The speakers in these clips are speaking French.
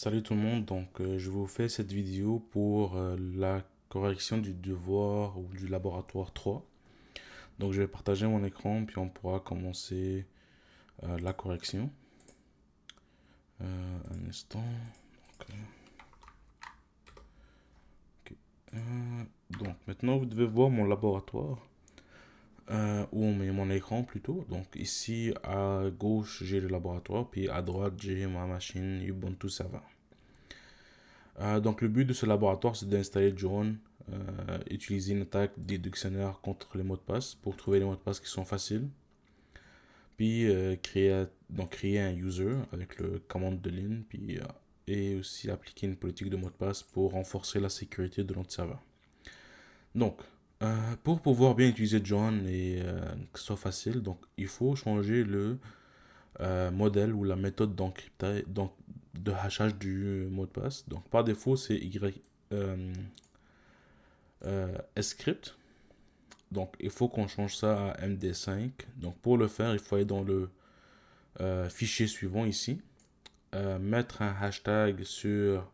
Salut tout le monde, je vous fais cette vidéo pour la correction du devoir ou du laboratoire 3. Donc je vais partager mon écran puis on pourra commencer la correction. Un instant. Ok. Ok. Donc maintenant vous devez voir mon laboratoire où on met mon écran plutôt. Donc ici à gauche j'ai le laboratoire puis à droite j'ai ma machine Ubuntu Server. Donc le but de ce laboratoire, c'est d'installer John, utiliser une attaque des dictionnaires contre les mots de passe pour trouver les mots de passe qui sont faciles, puis créer un user avec le commande de ligne, et aussi appliquer une politique de mot de passe pour renforcer la sécurité de notre serveur. Donc, pour pouvoir bien utiliser John et que ce soit facile, donc il faut changer le modèle ou la méthode de hachage du mot de passe. Donc par défaut, c'est script. Donc il faut qu'on change ça à MD5. Donc pour le faire, il faut aller dans le fichier suivant ici, mettre un hashtag sur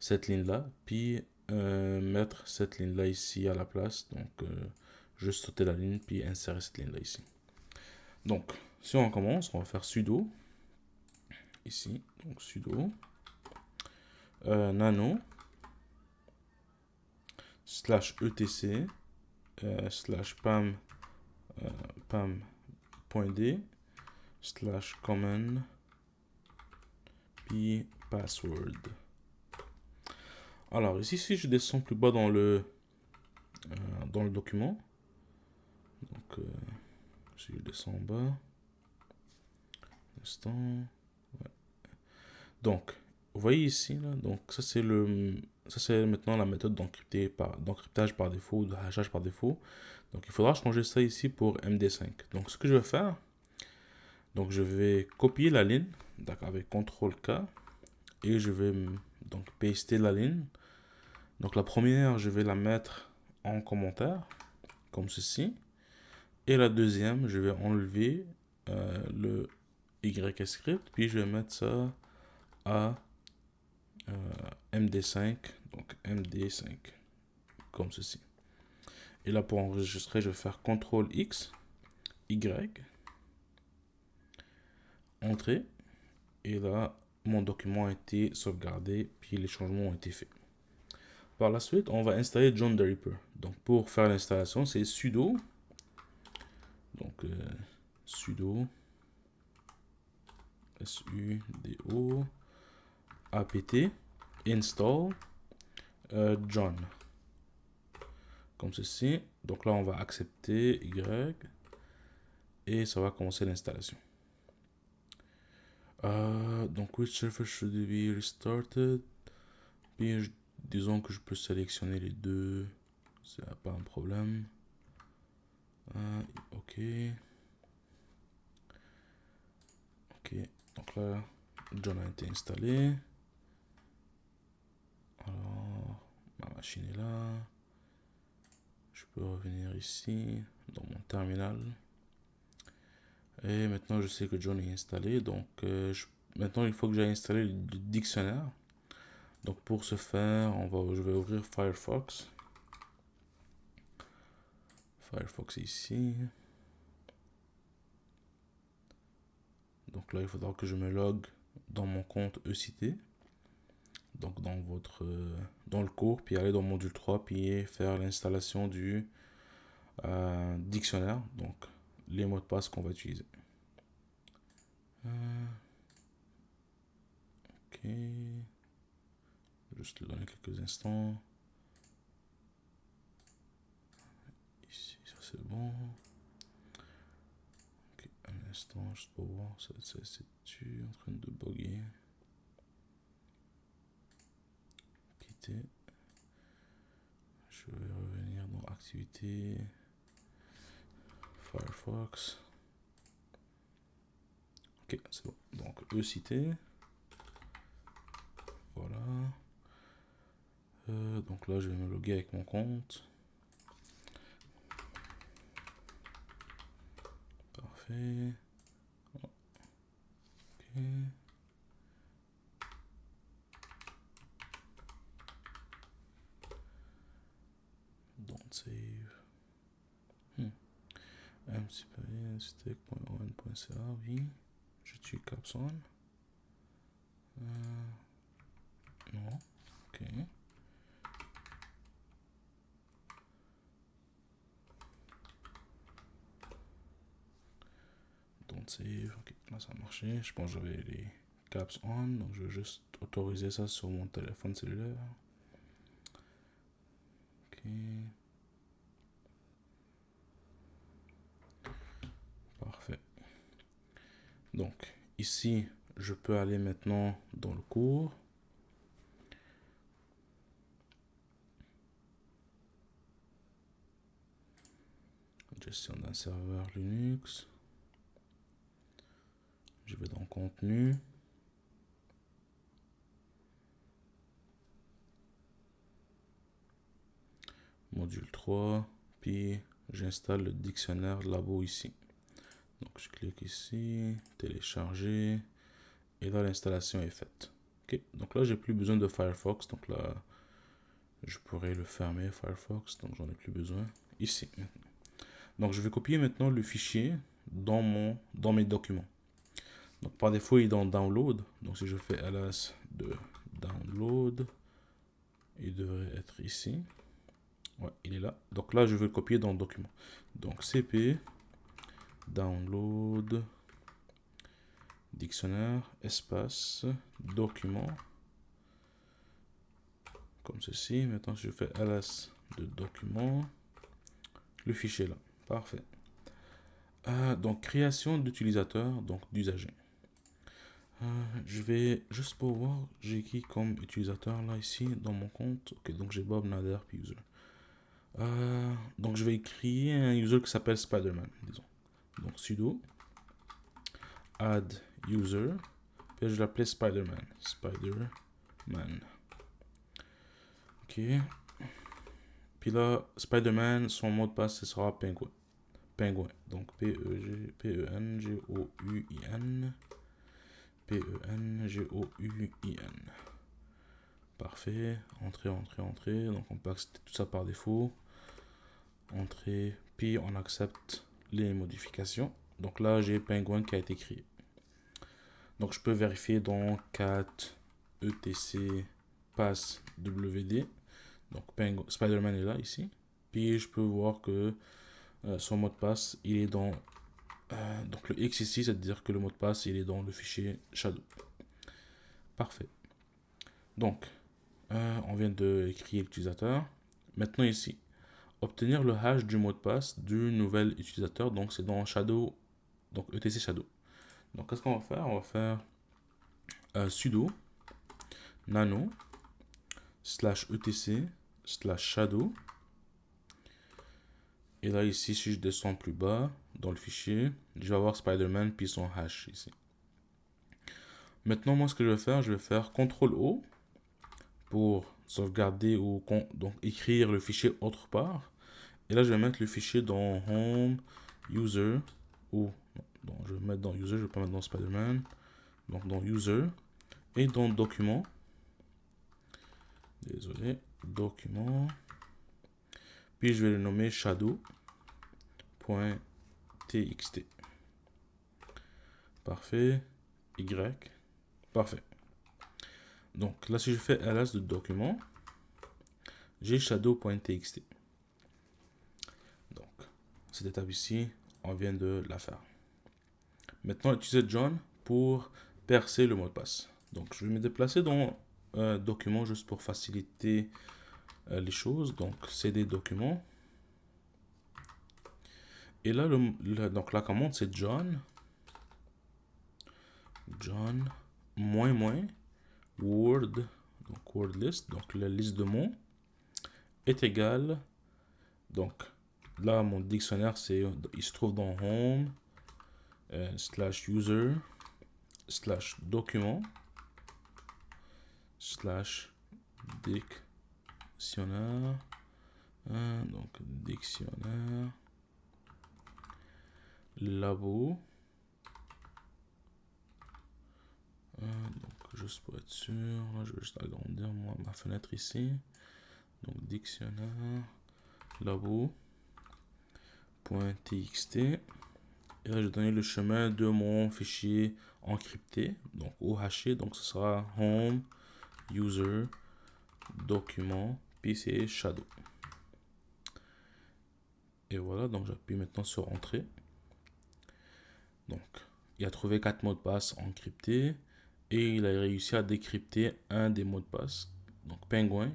cette ligne-là, puis mettre cette ligne-là ici à la place. Donc juste sauter la ligne, puis insérer cette ligne-là ici. Donc si on commence, on va faire sudo ici. Donc sudo nano slash etc slash pam.d slash common puis password. Alors ici, si je descends plus bas dans le document, donc si je descends en bas, instant, ouais. Donc vous voyez ici là, donc ça c'est maintenant la méthode d'encryptage par défaut, de hachage par défaut. Donc il faudra changer ça ici pour MD5. Donc ce que je vais faire, donc je vais copier la ligne, d'accord, avec CTRL K, et je vais donc paster la ligne. Donc la première, je vais la mettre en commentaire, comme ceci. Et la deuxième, je vais enlever le YScript, puis je vais mettre ça à MD5, donc MD5, comme ceci. Et là, pour enregistrer, je vais faire CTRL X, Y, Entrée. Et là, mon document a été sauvegardé, puis les changements ont été faits. Par la suite, on va installer John the Ripper. Donc pour faire l'installation, c'est sudo. Donc sudo sudo apt install John. Comme ceci. Donc là, on va accepter Y et ça va commencer l'installation. Donc which server should be restarted? Puis disons que je peux sélectionner les deux. C'est pas un problème. Ok. Ok. Donc là, John a été installé. Alors, ma machine est là. Je peux revenir ici, dans mon terminal. Et maintenant, je sais que John est installé. Donc, maintenant, il faut que j'aille installer le dictionnaire. Donc, pour ce faire, je vais ouvrir Firefox. Firefox est ici. Donc là, il faudra que je me log dans mon compte ECT. Donc, dans le cours, puis aller dans module 3, puis faire l'installation du dictionnaire. Donc, les mots de passe qu'on va utiliser. Ok. Juste le donner quelques instants. Ici, ça c'est bon. Ok, un instant, juste pour voir. C'est-tu en train de bugger? Quitter. Je vais revenir dans Activité. Firefox. Ok, c'est bon. Donc, E-cité. Voilà. Donc là, je vais me loguer avec mon compte. Parfait. Ok. mcp.stick.on.ca, oui. Je tue capson. Non, ok. Don't save, ok, là ça a marché. Je pense que j'avais les caps on, donc je vais juste autoriser ça sur mon téléphone cellulaire. Ok. Parfait. Donc, ici, je peux aller maintenant dans le cours. Gestion d'un serveur Linux. Je vais dans contenu. Module 3. Puis, j'installe le dictionnaire Labo ici. Donc, je clique ici, télécharger. Et là, l'installation est faite. Ok, donc là, j'ai plus besoin de Firefox. Donc là, je pourrais le fermer, Firefox. Donc, j'en ai plus besoin. Ici, maintenant. Donc, je vais copier maintenant le fichier dans mes documents. Donc, par défaut, il est dans Download. Donc, si je fais ls de Download, il devrait être ici. Ouais, il est là. Donc là, je vais le copier dans le document. Donc, cp Download dictionnaire espace document comme ceci. Maintenant, si je fais ls de document, le fichier est là. Parfait. Donc, création d'utilisateur, donc d'usager. Je vais juste pour voir, j'ai qui comme utilisateur là ici dans mon compte. Ok, donc j'ai Bob Nader puis user. Donc je vais créer un user qui s'appelle Spider-Man, disons. Donc sudo add user, puis je vais l'appeler Spider-Man. Spider-Man. Ok. Puis là, Spider-Man, son mot de passe, ce sera Penguin. Penguin. Donc P-E-N-G-O-U-I-N. P-E-N-G-O-U-I-N. Parfait. Entrée, entrée, entrée. Donc on peut accepter tout ça par défaut. Entrée, puis on accepte les modifications. Donc là, j'ai Penguin qui a été créé. Donc je peux vérifier dans cat etc pass wd. Donc Spider-Man est là ici. Puis je peux voir que son mot de passe, il est dans... donc le X ici, c'est-à-dire que le mot de passe, il est dans le fichier shadow. Parfait. Donc, on vient de écrire l'utilisateur. Maintenant ici, obtenir le hash du mot de passe du nouvel utilisateur. Donc c'est dans shadow, donc etc shadow. Donc qu'est-ce qu'on va faire? On va faire sudo nano /etc /shadow. Et là ici, si je descends plus bas dans le fichier, je vais avoir Spider-Man puis son hash ici. Maintenant, moi, ce que je vais faire CTRL-O pour sauvegarder ou donc écrire le fichier autre part. Et là, je vais mettre le fichier dans Home, User, ou non, je vais mettre dans User, je ne vais pas mettre dans Spider-Man. Donc dans User et dans Document. Désolé, Document. Puis je vais le nommer shadow.txt. Parfait. Y. Parfait. Donc là, si je fais ls de document, j'ai shadow.txt. Donc, cette étape ici, on vient de la faire. Maintenant, utiliser John pour percer le mot de passe. Donc, je vais me déplacer dans document juste pour faciliter les choses. Donc, cd document. Et là, donc la commande, c'est John, word, donc word list, donc la liste de mots, est égal, donc là, mon dictionnaire, il se trouve dans home, /user, /document, /dictionnaire, donc dictionnaire, labo, donc juste pour être sûr, là, je vais juste agrandir ma fenêtre ici, donc dictionnaire, labo, .txt. Et là, je vais donner le chemin de mon fichier encrypté, donc au haché. Donc, ce sera home, user, document, puis c'est shadow. Et voilà, donc j'appuie maintenant sur entrée. Donc, il a trouvé 4 mots de passe encryptés et il a réussi à décrypter un des mots de passe. Donc, Penguin,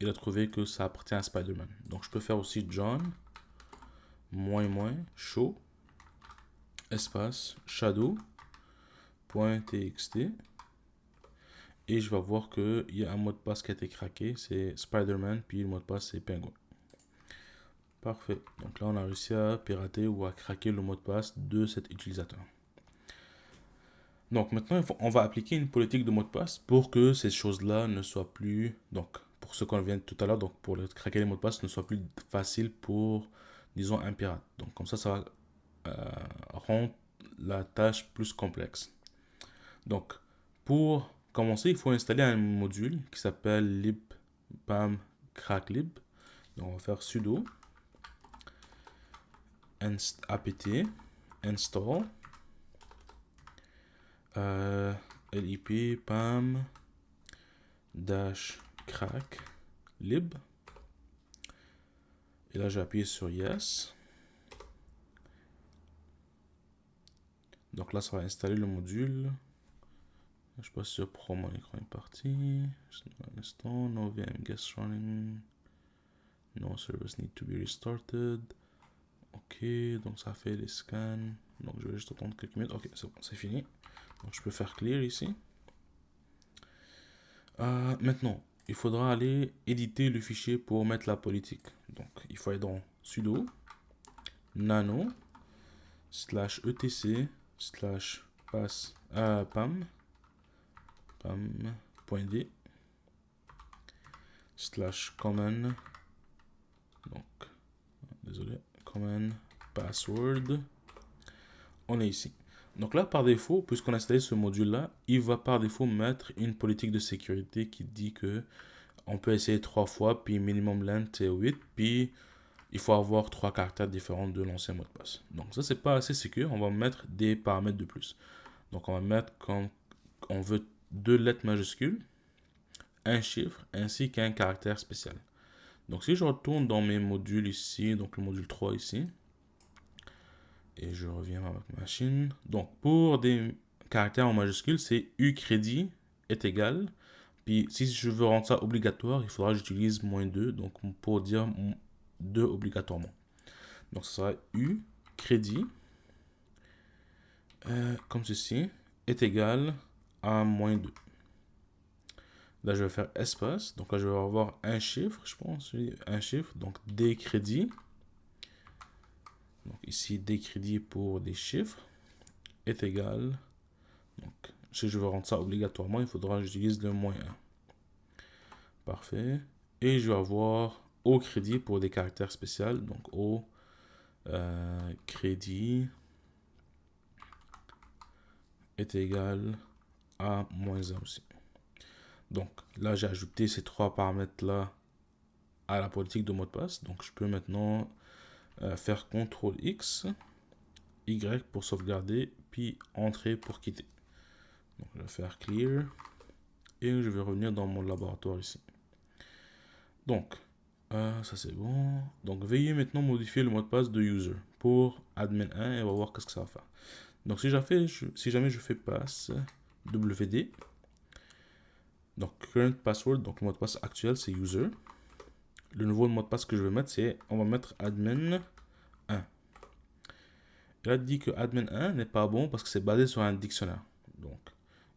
il a trouvé que ça appartient à Spider-Man. Donc, je peux faire aussi John, show, espace, shadow.txt. Et je vais voir qu'il y a un mot de passe qui a été craqué, c'est Spider-Man, puis le mot de passe c'est Penguin. Parfait. Donc là, on a réussi à pirater ou à craquer le mot de passe de cet utilisateur. Donc maintenant, on va appliquer une politique de mot de passe pour que ces choses-là ne soient plus, donc pour ce qu'on vient de tout à l'heure, donc pour craquer les mots de passe ne soit plus facile pour, disons, un pirate. Donc comme ça va rendre la tâche plus complexe. Donc pour commencer, il faut installer un module qui s'appelle libpam-cracklib. Donc on va faire sudo apt install lip pam -crack lib. Et là, j'ai appuyé sur yes. Donc là, ça va installer le module. Je suis pas sûr pourquoi mon écran est parti. Juste un instant. No VM guest running. No service need to be restarted. Ok, donc ça fait les scans. Donc je vais juste attendre quelques minutes. Ok, c'est bon, c'est fini. Donc je peux faire clear ici. Maintenant, il faudra aller éditer le fichier pour mettre la politique. Donc il faut aller dans sudo nano /etc pam.d /common, donc désolé, common password. On est ici. Donc là, par défaut, puisqu'on a installé ce module-là, il va par défaut mettre une politique de sécurité qui dit que on peut essayer 3 fois, puis minimum length c'est 8, puis il faut avoir 3 caractères différents de l'ancien mot de passe. Donc ça, c'est pas assez sécure. On va mettre des paramètres de plus. Donc on va mettre comme on veut 2 lettres majuscules, un chiffre, ainsi qu'un caractère spécial. Donc si je retourne dans mes modules ici, donc le module 3 ici, et je reviens à ma machine. Donc pour des caractères en majuscules, c'est ucrédit est égal. Puis si je veux rendre ça obligatoire, il faudra que j'utilise -2, donc pour dire 2 obligatoirement. Donc ce sera u crédit, comme ceci, est égal à -2. Là, je vais faire espace. Donc là, je vais avoir un chiffre, je pense. Un chiffre. Donc, des crédits. Donc ici, des crédits pour des chiffres est égal. Donc, si je veux rendre ça obligatoirement, il faudra que j'utilise le -1. Parfait. Et je vais avoir au crédit pour des caractères spéciaux. Donc, au crédit est égal à -1 aussi. Donc là, j'ai ajouté ces 3 paramètres-là à la politique de mot de passe. Donc je peux maintenant faire CTRL X, Y pour sauvegarder, puis entrer pour quitter. Donc je vais faire clear et je vais revenir dans mon laboratoire ici. Donc ça c'est bon. Donc veuillez maintenant modifier le mot de passe de user pour admin 1 et on va voir qu'est-ce que ça va faire. Donc si jamais je fais pass wd, donc current password, donc le mot de passe actuel c'est user. Le nouveau mot de passe que je vais mettre, c'est, on va mettre admin 1. Il a dit que admin 1 n'est pas bon parce que c'est basé sur un dictionnaire. Donc,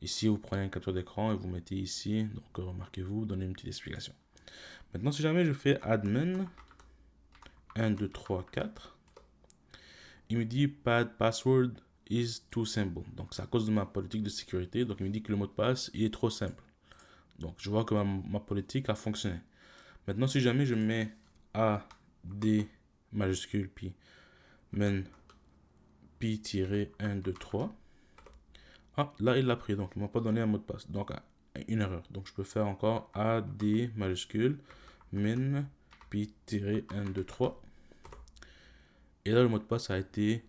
ici, vous prenez une capture d'écran et vous mettez ici. Donc, remarquez-vous, donnez une petite explication. Maintenant, si jamais je fais admin 1, 2, 3, 4, il me dit password is too simple. Donc, c'est à cause de ma politique de sécurité. Donc, il me dit que le mot de passe, il est trop simple. Donc, je vois que ma politique a fonctionné. Maintenant, si jamais je mets A, D, majuscule, puis men, pi-1, 2, 3. Ah, là, il l'a pris. Donc, il ne m'a pas donné un mot de passe. Donc, une erreur. Donc, je peux faire encore A, D, majuscule, min, pi-1, 2, 3. Et là, le mot de passe a été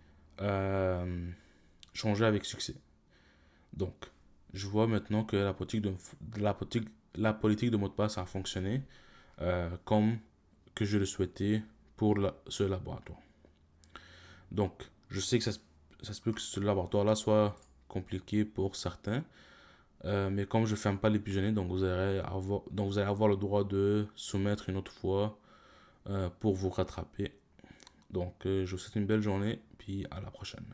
changé avec succès. Donc, je vois maintenant que la politique de mot de passe a fonctionné comme que je le souhaitais pour ce laboratoire. Donc, je sais que ça se peut que ce laboratoire-là soit compliqué pour certains, mais comme je ne ferme pas les pigeonniers, donc vous allez avoir le droit de soumettre une autre fois pour vous rattraper. Donc, je vous souhaite une belle journée, puis à la prochaine.